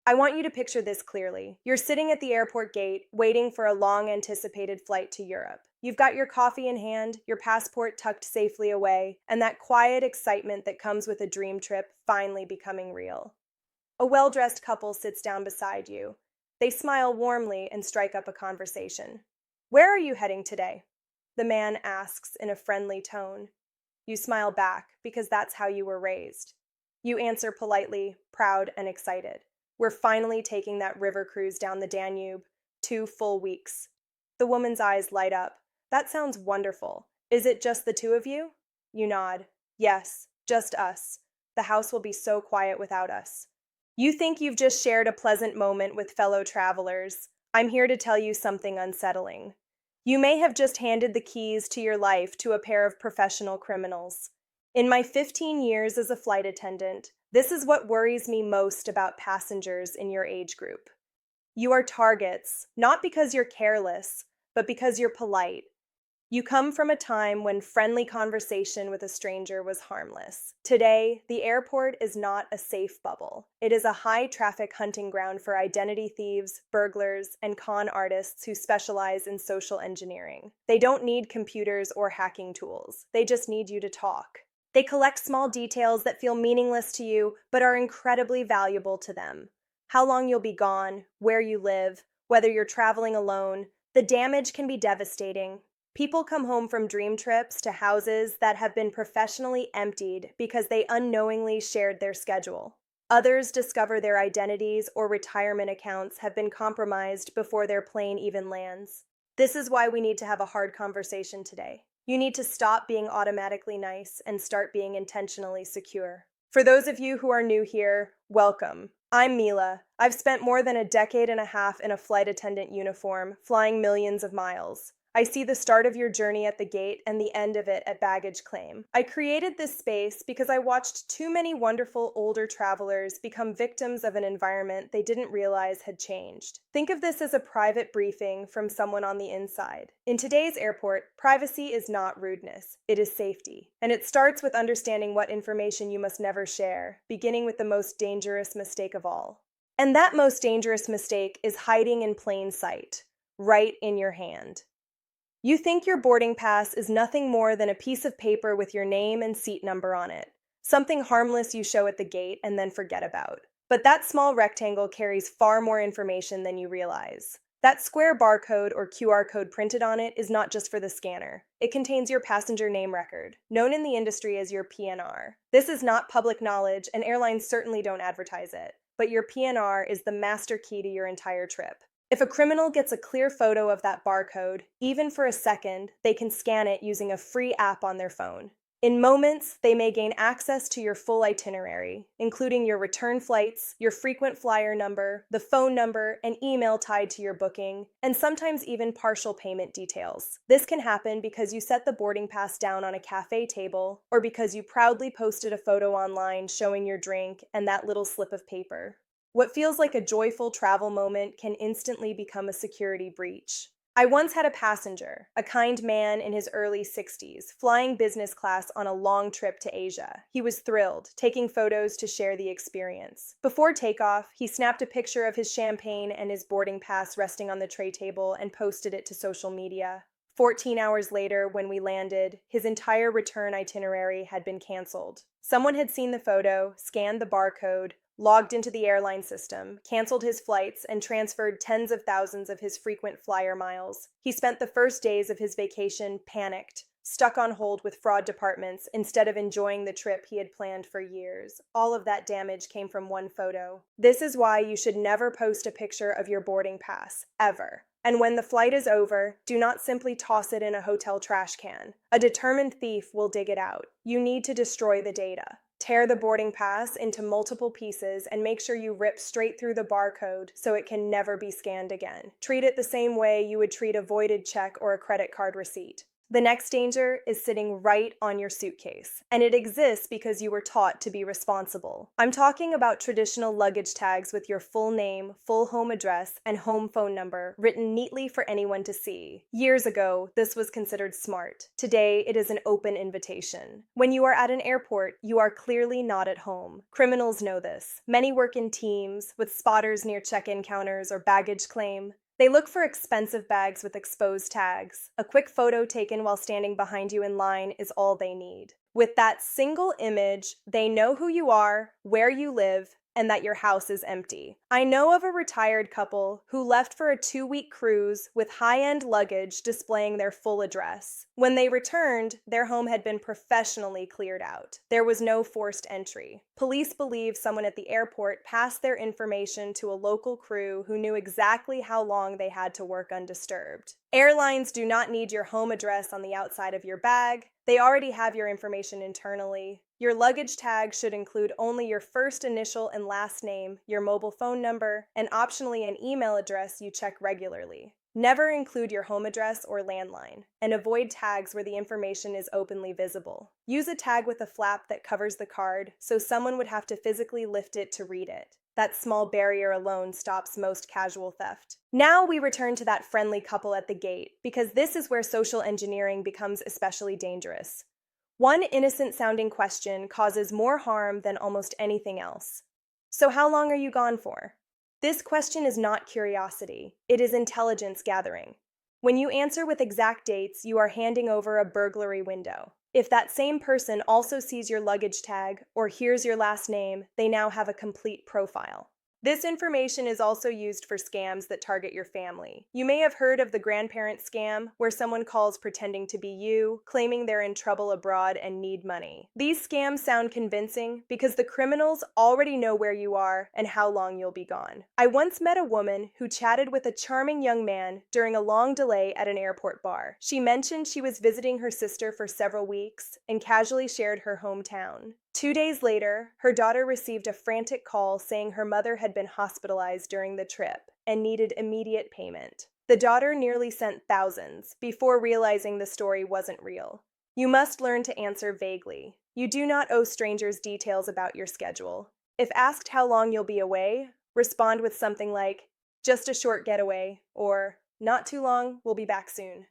I want you to picture this clearly. You're sitting at the airport gate, waiting for a long anticipated flight to Europe. You've got your coffee in hand, your passport tucked safely away, and that quiet excitement that comes with a dream trip finally becoming real. A well-dressed couple sits down beside you. They smile warmly and strike up a conversation. "Where are you heading today?" the man asks in a friendly tone. You smile back because that's how you were raised. You answer politely, proud and excited. "We're finally taking that river cruise down the Danube. 2 full weeks." The woman's eyes light up. "That sounds wonderful. Is it just the two of you?" You nod. "Yes, just us. The house will be so quiet without us." You think you've just shared a pleasant moment with fellow travelers. I'm here to tell you something unsettling. You may have just handed the keys to your life to a pair of professional criminals. In my 15 years as a flight attendant, this is what worries me most about passengers in your age group. You are targets, not because you're careless, but because you're polite. You come from a time when friendly conversation with a stranger was harmless. Today, the airport is not a safe bubble. It is a high-traffic hunting ground for identity thieves, burglars, and con artists who specialize in social engineering. They don't need computers or hacking tools. They just need you to talk. They collect small details that feel meaningless to you, but are incredibly valuable to them. How long you'll be gone, where you live, whether you're traveling alone. The damage can be devastating. People come home from dream trips to houses that have been professionally emptied because they unknowingly shared their schedule. Others discover their identities or retirement accounts have been compromised before their plane even lands. This is why we need to have a hard conversation today. You need to stop being automatically nice and start being intentionally secure. For those of you who are new here, welcome. I'm Mila. I've spent more than a decade and a half in a flight attendant uniform, flying millions of miles. I see the start of your journey at the gate and the end of it at baggage claim. I created this space because I watched too many wonderful older travelers become victims of an environment they didn't realize had changed. Think of this as a private briefing from someone on the inside. In today's airport, privacy is not rudeness, it is safety. And it starts with understanding what information you must never share, beginning with the most dangerous mistake of all. And that most dangerous mistake is hiding in plain sight, right in your hand. You think your boarding pass is nothing more than a piece of paper with your name and seat number on it, something harmless you show at the gate and then forget about. But that small rectangle carries far more information than you realize. That square barcode or QR code printed on it is not just for the scanner. It contains your passenger name record, known in the industry as your PNR. This is not public knowledge, and airlines certainly don't advertise it. But your PNR is the master key to your entire trip. If a criminal gets a clear photo of that barcode, even for a second, they can scan it using a free app on their phone. In moments, they may gain access to your full itinerary, including your return flights, your frequent flyer number, the phone number, and email tied to your booking, and sometimes even partial payment details. This can happen because you set the boarding pass down on a cafe table, or because you proudly posted a photo online showing your drink and that little slip of paper. What feels like a joyful travel moment can instantly become a security breach. I once had a passenger, a kind man in his early 60s, flying business class on a long trip to Asia. He was thrilled, taking photos to share the experience. Before takeoff, he snapped a picture of his champagne and his boarding pass resting on the tray table and posted it to social media. 14 hours later, when we landed, his entire return itinerary had been canceled. Someone had seen the photo, scanned the barcode, logged into the airline system, canceled his flights, and transferred tens of thousands of his frequent flyer miles. He spent the first days of his vacation panicked, stuck on hold with fraud departments instead of enjoying the trip he had planned for years. All of that damage came from one photo. This is why you should never post a picture of your boarding pass, ever. And when the flight is over, do not simply toss it in a hotel trash can. A determined thief will dig it out. You need to destroy the data. Tear the boarding pass into multiple pieces and make sure you rip straight through the barcode so it can never be scanned again. Treat it the same way you would treat a voided check or a credit card receipt. The next danger is sitting right on your suitcase, and it exists because you were taught to be responsible. I'm talking about traditional luggage tags with your full name, full home address, and home phone number written neatly for anyone to see. Years ago, this was considered smart. Today, it is an open invitation. When you are at an airport, you are clearly not at home. Criminals know this. Many work in teams, with spotters near check-in counters or baggage claim. They look for expensive bags with exposed tags. A quick photo taken while standing behind you in line is all they need. With that single image, they know who you are, where you live, and that your house is empty. I know of a retired couple who left for a 2-week cruise with high-end luggage displaying their full address. When they returned, their home had been professionally cleared out. There was no forced entry. Police believe someone at the airport passed their information to a local crew who knew exactly how long they had to work undisturbed. Airlines do not need your home address on the outside of your bag. They already have your information internally. Your luggage tag should include only your first initial and last name, your mobile phone number, and optionally an email address you check regularly. Never include your home address or landline, and avoid tags where the information is openly visible. Use a tag with a flap that covers the card, so someone would have to physically lift it to read it. That small barrier alone stops most casual theft. Now we return to that friendly couple at the gate, because this is where social engineering becomes especially dangerous. One innocent-sounding question causes more harm than almost anything else. So how long are you gone for? This question is not curiosity. It is intelligence gathering. When you answer with exact dates, you are handing over a burglary window. If that same person also sees your luggage tag or hears your last name, they now have a complete profile. This information is also used for scams that target your family. You may have heard of the grandparent scam, where someone calls pretending to be you, claiming they're in trouble abroad and need money. These scams sound convincing because the criminals already know where you are and how long you'll be gone. I once met a woman who chatted with a charming young man during a long delay at an airport bar. She mentioned she was visiting her sister for several weeks and casually shared her hometown. 2 days later, her daughter received a frantic call saying her mother had been hospitalized during the trip and needed immediate payment. The daughter nearly sent thousands before realizing the story wasn't real. You must learn to answer vaguely. You do not owe strangers details about your schedule. If asked how long you'll be away, respond with something like, "Just a short getaway," or "Not too long, we'll be back soon."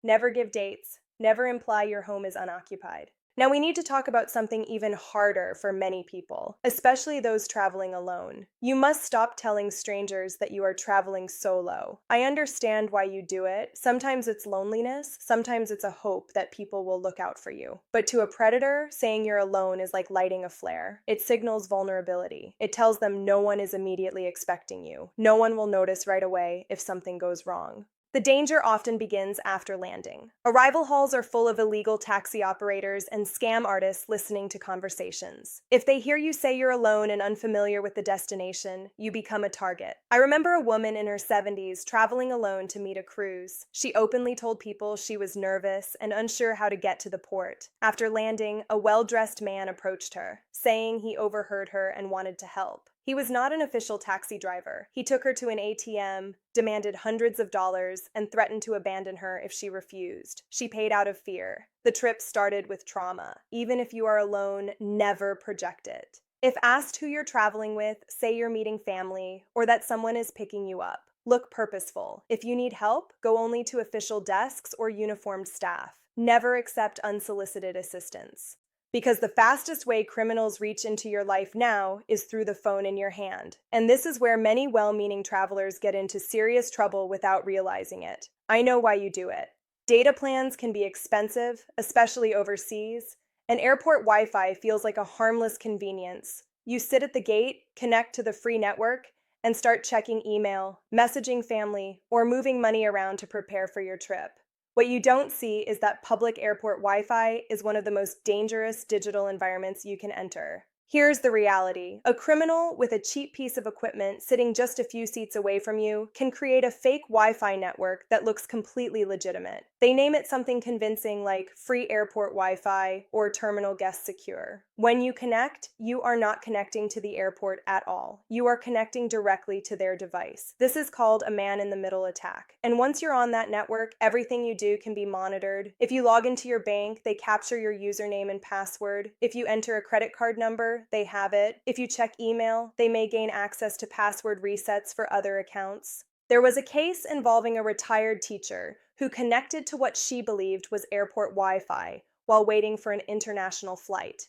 Never give dates. Never imply your home is unoccupied. Now we need to talk about something even harder for many people, especially those traveling alone. You must stop telling strangers that you are traveling solo. I understand why you do it. Sometimes it's loneliness, sometimes it's a hope that people will look out for you. But to a predator, saying you're alone is like lighting a flare. It signals vulnerability. It tells them no one is immediately expecting you. No one will notice right away if something goes wrong. The danger often begins after landing. Arrival halls are full of illegal taxi operators and scam artists listening to conversations. If they hear you say you're alone and unfamiliar with the destination, you become a target. I remember a woman in her 70s traveling alone to meet a cruise. She openly told people she was nervous and unsure how to get to the port. After landing, a well-dressed man approached her, saying he overheard her and wanted to help. He was not an official taxi driver. He took her to an ATM, demanded hundreds of dollars, and threatened to abandon her if she refused. She paid out of fear. The trip started with trauma. Even if you are alone, never project it. If asked who you're traveling with, say you're meeting family or that someone is picking you up. Look purposeful. If you need help, go only to official desks or uniformed staff. Never accept unsolicited assistance. Because the fastest way criminals reach into your life now is through the phone in your hand. And this is where many well-meaning travelers get into serious trouble without realizing it. I know why you do it. Data plans can be expensive, especially overseas, and airport Wi-Fi feels like a harmless convenience. You sit at the gate, connect to the free network, and start checking email, messaging family, or moving money around to prepare for your trip. What you don't see is that public airport Wi-Fi is one of the most dangerous digital environments you can enter. Here's the reality. A criminal with a cheap piece of equipment sitting just a few seats away from you can create a fake Wi-Fi network that looks completely legitimate. They name it something convincing like free airport Wi-Fi or terminal guest secure. When you connect, you are not connecting to the airport at all. You are connecting directly to their device. This is called a man-in-the-middle attack. And once you're on that network, everything you do can be monitored. If you log into your bank, they capture your username and password. If you enter a credit card number, they have it. If you check email, they may gain access to password resets for other accounts. There was a case involving a retired teacher who connected to what she believed was airport Wi-Fi while waiting for an international flight.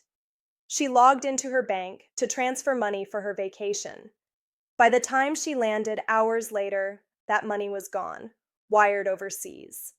She logged into her bank to transfer money for her vacation. By the time she landed hours later, that money was gone, wired overseas.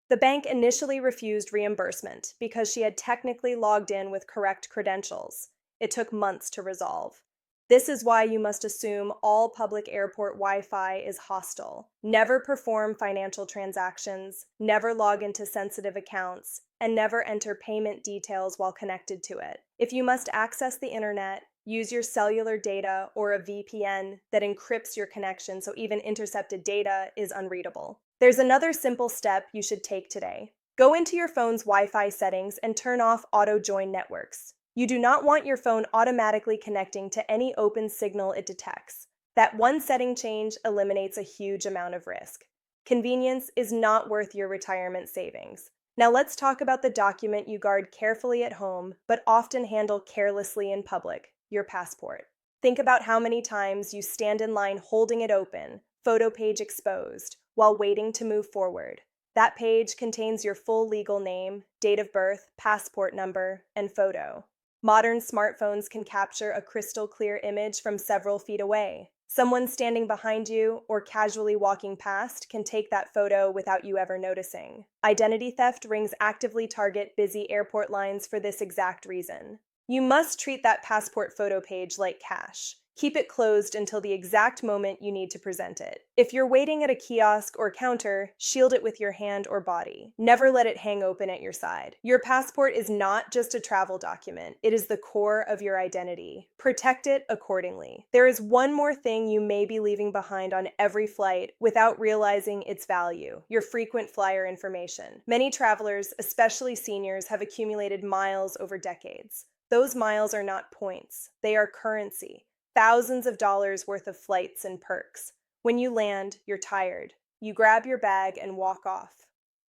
The bank initially refused reimbursement because she had technically logged in with correct credentials. It took months to resolve. This is why you must assume all public airport Wi-Fi is hostile. Never perform financial transactions, never log into sensitive accounts, and never enter payment details while connected to it. If you must access the internet, use your cellular data or a VPN that encrypts your connection so even intercepted data is unreadable. There's another simple step you should take today. Go into your phone's Wi-Fi settings and turn off auto-join networks. You do not want your phone automatically connecting to any open signal it detects. That one setting change eliminates a huge amount of risk. Convenience is not worth your retirement savings. Now let's talk about the document you guard carefully at home, but often handle carelessly in public, your passport. Think about how many times you stand in line holding it open, photo page exposed, while waiting to move forward. That page contains your full legal name, date of birth, passport number, and photo. Modern smartphones can capture a crystal clear image from several feet away. Someone standing behind you or casually walking past can take that photo without you ever noticing. Identity theft rings actively target busy airport lines for this exact reason. You must treat that passport photo page like cash. Keep it closed until the exact moment you need to present it. If you're waiting at a kiosk or counter, shield it with your hand or body. Never let it hang open at your side. Your passport is not just a travel document. It is the core of your identity. Protect it accordingly. There is one more thing you may be leaving behind on every flight without realizing its value: your frequent flyer information. Many travelers, especially seniors, have accumulated miles over decades. Those miles are not points. They are currency. Thousands of dollars worth of flights and perks. When you land, you're tired. You grab your bag and walk off.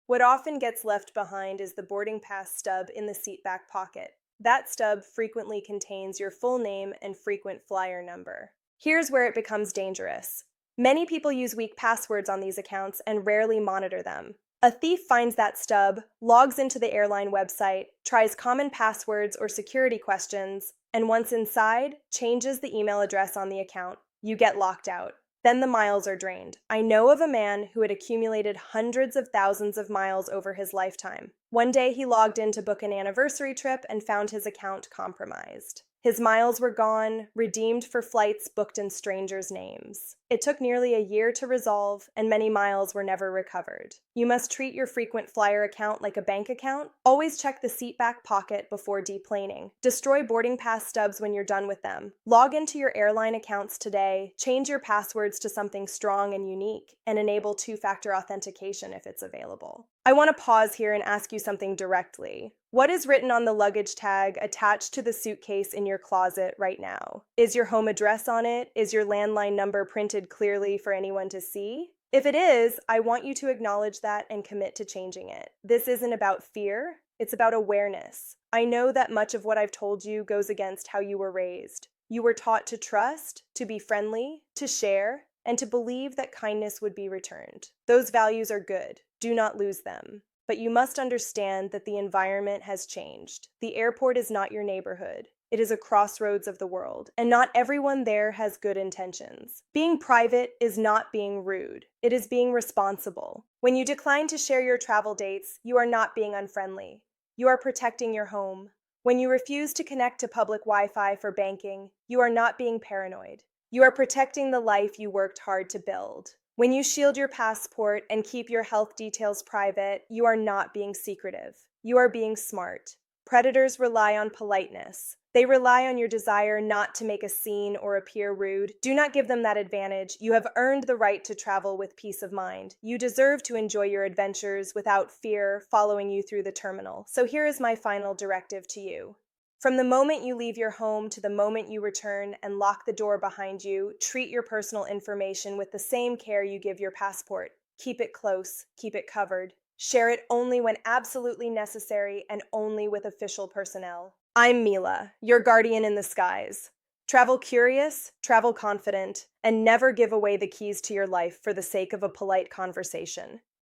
What often gets left behind is the boarding pass stub in the seat back pocket. That stub frequently contains your full name and frequent flyer number. Here's where it becomes dangerous. Many people use weak passwords on these accounts and rarely monitor them. A thief finds that stub, logs into the airline website, tries common passwords or security questions, and once inside, changes the email address on the account. You get locked out. Then the miles are drained. I know of a man who had accumulated hundreds of thousands of miles over his lifetime. One day he logged in to book an anniversary trip and found his account compromised. His miles were gone, redeemed for flights booked in strangers' names. It took nearly a year to resolve, and many miles were never recovered. You must treat your frequent flyer account like a bank account. Always check the seat back pocket before deplaning. Destroy boarding pass stubs when you're done with them. Log into your airline accounts today, change your passwords to something strong and unique, and enable two-factor authentication if it's available. I want to pause here and ask you something directly. What is written on the luggage tag attached to the suitcase in your closet right now? Is your home address on it? Is your landline number printed clearly for anyone to see? If it is, I want you to acknowledge that and commit to changing it. This isn't about fear, it's about awareness. I know that much of what I've told you goes against how you were raised. You were taught to trust, to be friendly, to share, and to believe that kindness would be returned. Those values are good. Do not lose them. But you must understand that the environment has changed. The airport is not your neighborhood. It is a crossroads of the world, and not everyone there has good intentions. Being private is not being rude. It is being responsible. When you decline to share your travel dates, you are not being unfriendly. You are protecting your home. When you refuse to connect to public Wi-Fi for banking, you are not being paranoid. You are protecting the life you worked hard to build. When you shield your passport and keep your health details private, you are not being secretive. You are being smart. Predators rely on politeness. They rely on your desire not to make a scene or appear rude. Do not give them that advantage. You have earned the right to travel with peace of mind. You deserve to enjoy your adventures without fear following you through the terminal. So here is my final directive to you. From the moment you leave your home to the moment you return and lock the door behind you, treat your personal information with the same care you give your passport. Keep it close, keep it covered. Share it only when absolutely necessary and only with official personnel. I'm Mila, your guardian in the skies. Travel curious, travel confident, and never give away the keys to your life for the sake of a polite conversation.